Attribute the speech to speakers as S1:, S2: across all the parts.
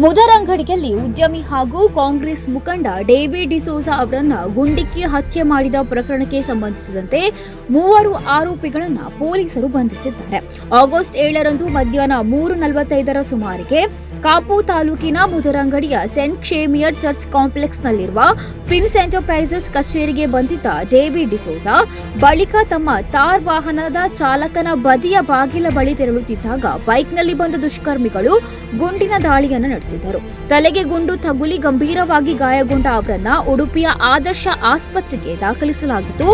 S1: ಮುದರಂಗಡಿಯಲ್ಲಿ ಉದ್ಯಮಿ ಹಾಗೂ ಕಾಂಗ್ರೆಸ್ ಮುಖಂಡ ಡೇವಿಡ್ ಡಿಸೋಜಾ ಅವರನ್ನ ಗುಂಡಿಕ್ಕಿ ಹತ್ಯೆ ಮಾಡಿದ ಪ್ರಕರಣಕ್ಕೆ ಸಂಬಂಧಿಸಿದಂತೆ 3 ಆರೋಪಿಗಳನ್ನು ಪೊಲೀಸರು ಬಂಧಿಸಿದ್ದಾರೆ. ಆಗಸ್ಟ್ 7ರಂದು ಮಧ್ಯಾಹ್ನ 3:45 ಸುಮಾರಿಗೆ ಕಾಪು ತಾಲೂಕಿನ ಮುದರಂಗಡಿಯ ಸೆಂಟ್ ಕ್ಷೇಮಿಯರ್ ಚರ್ಚ್ ಕಾಂಪ್ಲೆಕ್ಸ್ನಲ್ಲಿರುವ ಪ್ರಿನ್ಸ್ ಎಂಟರ್ಪ್ರೈಸಸ್ ಕಚೇರಿಗೆ ಬಂದಿದ್ದ ಡೇವಿಡ್ ಡಿಸೋಜಾ ಬಳಿಕ ತಮ್ಮ ತಾರ್ ವಾಹನದ ಚಾಲಕನ ಬದಿಯ ಬಾಗಿಲ ಬಳಿ ತೆರಳುತ್ತಿದ್ದಾಗ ಬೈಕ್ನಲ್ಲಿ ಬಂದ ದುಷ್ಕರ್ಮಿಗಳು ಗುಂಡಿನ ದಾಳಿಯನ್ನು ನಡೆಸಿದರು. ತಲೆಗೆ ಗುಂಡು ತಗುಲಿ ಗಂಭೀರವಾಗಿ ಗಾಯಗೊಂಡ ಅವರನ್ನ ಉಡುಪಿಯ ಆದರ್ಶ ಆಸ್ಪತ್ರೆಗೆ ದಾಖಲಿಸಲಾಗಿತ್ತು.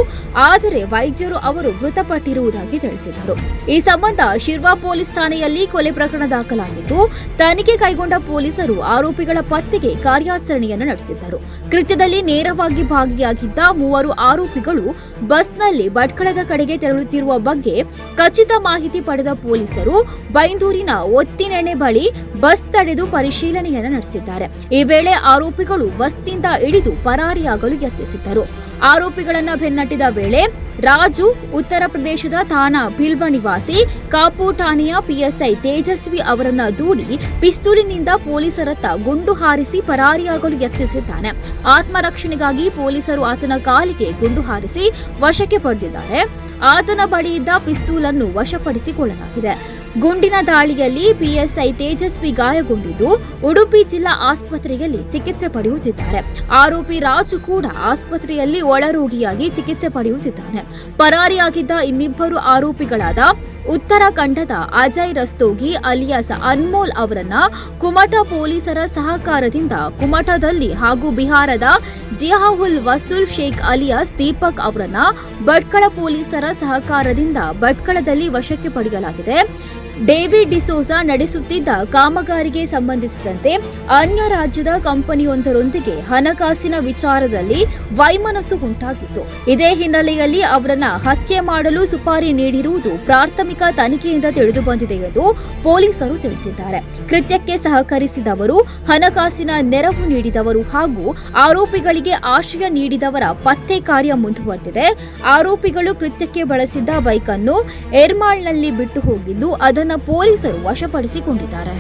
S1: ಆದರೆ ವೈದ್ಯರು ಅವರು ಮೃತಪಟ್ಟಿರುವುದಾಗಿ ತಿಳಿಸಿದರು. ಈ ಸಂಬಂಧ ಶಿರ್ವಾ ಪೊಲೀಸ್ ಠಾಣೆಯಲ್ಲಿ ಕೊಲೆ ಪ್ರಕರಣ ದಾಖಲಾಗಿದ್ದು, ತನಿಖೆ ಕೈಗೊಂಡ ಪೊಲೀಸರು ಆರೋಪಿಗಳ ಪತ್ತೆಗೆ ಕಾರ್ಯಾಚರಣೆಯನ್ನು ನಡೆಸಿದ್ದರು. ಕೃತ್ಯದಲ್ಲಿ ನೇರವಾಗಿ ಭಾಗಿಯಾಗಿದ್ದ 3 ಆರೋಪಿಗಳು ಬಸ್ನಲ್ಲಿ ಭಟ್ಕಳದ ಕಡೆಗೆ ತೆರಳುತ್ತಿರುವ ಬಗ್ಗೆ ಖಚಿತ ಮಾಹಿತಿ ಪಡೆದ ಪೊಲೀಸರು ಬೈಂದೂರಿನ ಒತ್ತಿನೆಣೆ ಬಳಿ ಬಸ್ ತಡೆದು ಪರಿಶೀಲನೆಯನ್ನು ನಡೆಸಿದ್ದಾರೆ. ಈ ವೇಳೆ ಆರೋಪಿಗಳು ಬಸ್ನಿಂದ ಇಳಿದು ಪರಾರಿಯಾಗಲು ಯತ್ನಿಸಿದ್ದರು. ಆರೋಪಿಗಳನ್ನು ಬೆನ್ನಟ್ಟಿದ ವೇಳೆ ರಾಜು ಉತ್ತರ ಪ್ರದೇಶದ ಥಾನಾ ಭಿಲ್ವ ನಿವಾಸಿ ಕಾಪು ಠಾಣೆಯ ಪಿಎಸ್ಐ ತೇಜಸ್ವಿ ಅವರನ್ನ ದೂಡಿ ಪಿಸ್ತೂಲಿನಿಂದ ಪೊಲೀಸರತ್ತ ಗುಂಡು ಹಾರಿಸಿ ಪರಾರಿಯಾಗಲು ಯತ್ನಿಸಿದ್ದಾನೆ. ಆತ್ಮರಕ್ಷಣೆಗಾಗಿ ಪೊಲೀಸರು ಆತನ ಕಾಲಿಗೆ ಗುಂಡು ಹಾರಿಸಿ ವಶಕ್ಕೆ ಪಡೆದಿದ್ದಾರೆ. ಆತನ ಬಳಿ ಇದ್ದ ಪಿಸ್ತೂಲನ್ನು ವಶಪಡಿಸಿಕೊಳ್ಳಲಾಗಿದೆ. ಗುಂಡಿನ ದಾಳಿಯಲ್ಲಿ ಪಿಎಸ್ಐ ತೇಜಸ್ವಿ ಗಾಯಗೊಂಡಿದ್ದು ಉಡುಪಿ ಜಿಲ್ಲಾ ಆಸ್ಪತ್ರೆಯಲ್ಲಿ ಚಿಕಿತ್ಸೆ ಪಡೆಯುತ್ತಿದ್ದಾರೆ. ಆರೋಪಿ ರಾಜು ಕೂಡ ಆಸ್ಪತ್ರೆಯಲ್ಲಿ ಒಳರೋಗಿಯಾಗಿ ಚಿಕಿತ್ಸೆ ಪಡೆಯುತ್ತಿದ್ದಾನೆ. ಪರಾರಿಯಾಗಿದ್ದ ಇನ್ನಿಬ್ಬರು ಆರೋಪಿಗಳಾದ ಉತ್ತರಾಖಂಡದ ಅಜಯ್ ರಸ್ತೋಗಿ ಅಲಿಯಾಸ್ ಅನ್ಮೋಲ್ ಅವರನ್ನ ಕುಮಟಾ ಪೊಲೀಸರ ಸಹಕಾರದಿಂದ ಕುಮಟಾದಲ್ಲಿ ಹಾಗೂ ಬಿಹಾರದ ಜಿಯಾಹುಲ್ ವಸೂಲ್ ಶೇಖ್ ಅಲಿಯಾಸ್ ದೀಪಕ್ ಅವರನ್ನ ಭಟ್ಕಳ ಪೊಲೀಸರ ಸಹಕಾರದಿಂದ ಭಟ್ಕಳದಲ್ಲಿ ವಶಕ್ಕೆ ಪಡೆಯಲಾಗಿದೆ. ಡೇವಿಡ್ ಡಿಸೋಜಾ ನಡೆಸುತ್ತಿದ್ದ ಕಾಮಗಾರಿಗೆ ಸಂಬಂಧಿಸಿದಂತೆ ಅನ್ಯ ರಾಜ್ಯದ ಕಂಪನಿಯೊಂದರೊಂದಿಗೆ ಹಣಕಾಸಿನ ವಿಚಾರದಲ್ಲಿ ವೈಮನಸ್ಸು ಉಂಟಾಗಿತ್ತು. ಇದೇ ಹಿನ್ನೆಲೆಯಲ್ಲಿ ಅವರನ್ನ ಹತ್ಯೆ ಮಾಡಲು ಸುಪಾರಿ ನೀಡಿರುವುದು ಪ್ರಾಥಮಿಕ ತನಿಖೆಯಿಂದ ತಿಳಿದುಬಂದಿದೆ ಎಂದು ಪೊಲೀಸರು ತಿಳಿಸಿದ್ದಾರೆ. ಕೃತ್ಯಕ್ಕೆ ಸಹಕರಿಸಿದವರು, ಹಣಕಾಸಿನ ನೆರವು ನೀಡಿದವರು ಹಾಗೂ ಆರೋಪಿಗಳಿಗೆ ಆಶ್ರಯ ನೀಡಿದವರ ಪತ್ತೆ ಕಾರ್ಯ ಮುಂದುವರೆದಿದೆ. ಆರೋಪಿಗಳು ಕೃತ್ಯಕ್ಕೆ ಬಳಸಿದ್ದ ಬೈಕ್ ಅನ್ನು ಎರ್ಮಾಳ್ನಲ್ಲಿ ಬಿಟ್ಟು ಹೋಗಿದ್ದು ಅದನ್ನು ಪೊಲೀಸರು ವಶಪಡಿಸಿಕೊಂಡಿದ್ದಾರೆ.